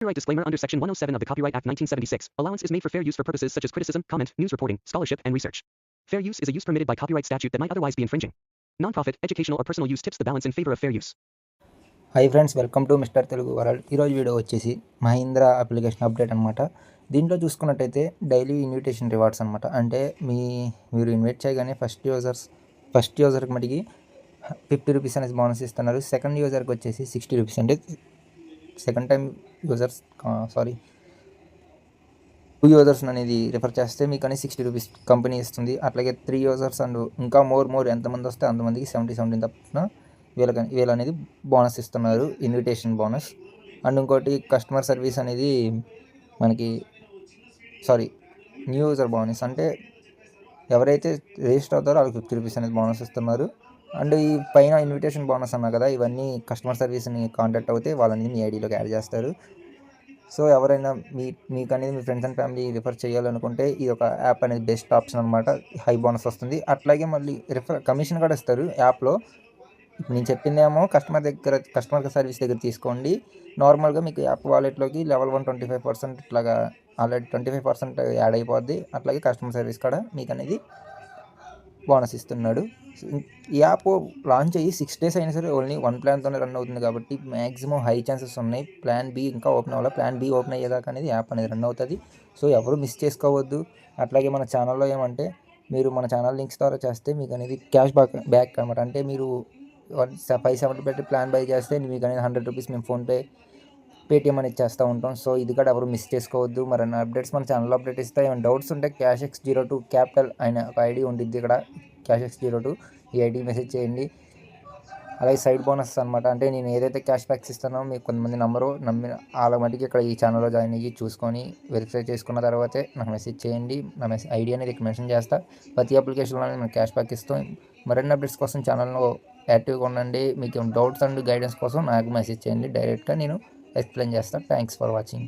Copyright disclaimer under Section 107 of the Copyright Act 1976. Allowance is made for fair use for purposes such as criticism, comment, news reporting, scholarship, and research. Fair use is a use permitted by copyright statute that might otherwise be infringing. Non-profit, educational, or personal use tips the balance in favor of fair use. Hi friends, welcome to mister Telugu world. ఈరోజు video వచ్చేసి Mahindra application update అనమాట. దీంట్లో చూసుకున్నట్టయితే daily invitation rewards అనమాట. అంటే మీరు invite చేయగానే first యూజర్కి మటుకి 50 రూపీస్ అనేది బోనస్ ఇస్తున్నారు. సెకండ్ యూజర్కి వచ్చేసి 60 రూపీస్. అంటే సెకండ్ టైం యూజర్స్ 2 యూజర్స్ అనేది రిఫర్ చేస్తే మీకు అనేది 60 రూపీస్ కంపెనీ ఇస్తుంది. అట్లాగే 3 యూజర్స్ అండ్ ఇంకా మోర్ ఎంతమంది వస్తే అంతమందికి 70 తప్పున వీళ్ళు అనేది బోనస్ ఇస్తున్నారు, ఇన్విటేషన్ బోనస్. అండ్ ఇంకోటి కస్టమర్ సర్వీస్ అనేది మనకి న్యూ యూజర్ బోనస్. అంటే ఎవరైతే రిజిస్టర్ అవుతారో వాళ్ళకి 50 రూపీస్ అనేది బోనస్ ఇస్తున్నారు. అండ్ ఈ పైన ఇన్విటేషన్ బోనస్ అన్నా కదా, ఇవన్నీ కస్టమర్ సర్వీస్ని కాంటాక్ట్ అవుతే వాళ్ళని మీ ఐడిలోకి యాడ్ చేస్తారు. సో ఎవరైనా మీకు అనేది మీ ఫ్రెండ్స్ అండ్ ఫ్యామిలీ రిఫర్ చేయాలనుకుంటే ఈ ఒక యాప్ అనేది బెస్ట్ ఆప్షన్ అనమాట. హై బోనస్ వస్తుంది. అట్లాగే మళ్ళీ కమిషన్ కూడా ఇస్తారు యాప్లో. ఇప్పుడు నేను చెప్పిందేమో కస్టమర్ సర్వీస్ దగ్గర తీసుకోండి. నార్మల్గా మీకు యాప్ వాలెట్లోకి లెవెల్ 1 25% ఇట్లాగా ఆల్రెడీ 25% యాడ్ అయిపోద్ది. అట్లాగే కస్టమర్ సర్వీస్ కూడా మీకు అనేది బోనస్ ఇస్తున్నాడు. ఈ యాప్ లాంచ్ అయ్యి 6 days అయినా సరే ఓన్లీ 1 ప్లాన్తోనే రన్ అవుతుంది కాబట్టి మ్యాక్సిమం హై ఛాన్సెస్ ఉన్నాయి. ప్లాన్ బి ఇంకా ఓపెన్ అవ్వాలి. ప్లాన్ బి ఓపెన్ అయ్యేదాకా అనేది యాప్ అనేది రన్ అవుతుంది. సో ఎవరు మిస్ చేసుకోవద్దు. అట్లాగే మన ఛానల్లో ఏమంటే మీరు మన ఛానల్ లింక్స్ ద్వారా చేస్తే మీకు అనేది క్యాష్ బ్యాక్ అనమాట. అంటే మీరు 570 పెట్టి ప్లాన్ బై చేస్తే మీకు అనేది 100 రూపీస్ మేము ఫోన్పే పేటిఎం అనేది చేస్తూ ఉంటాం. సో ఇది కూడా ఎవరు మిస్ చేసుకోవద్దు. మరన్న అప్డేట్స్ మన ఛానల్లో అప్డేట్ ఇస్తాయి. ఏమైనా డౌట్స్ ఉంటే CashX02 క్యాపిటల్ అయిన ఒక ఐడి ఉంటుంది ఇక్కడ, CashX02 ఈ ఐడికి మెసేజ్ చేయండి. అలాగే సైడ్ బోనస్ అనమాట. అంటే నేను ఏదైతే క్యాష్ బ్యాక్స్ ఇస్తానో మీకు కొంతమంది నమ్మిన వాళ్ళ మటుకి ఇక్కడ ఈ ఛానల్లో జాయిన్ అయ్యి చూసుకొని వెరిఫై చేసుకున్న తర్వాతే నాకు మెసేజ్ చేయండి. నా ఐడి అనేది ఇక్కడ మెన్షన్ చేస్తా. ప్రతి అప్లికేషన్లో మేము క్యాష్ బ్యాక్ ఇస్తాం. మరిన్ని అప్డేట్స్ కోసం ఛానల్లో యాక్టివ్గా ఉండండి. మీకు డౌట్స్ అండ్ గైడెన్స్ కోసం నాకు మెసేజ్ చేయండి. డైరెక్ట్గా నేను ఎక్స్ప్లెయిన్ చేస్తాను. Thanks for watching.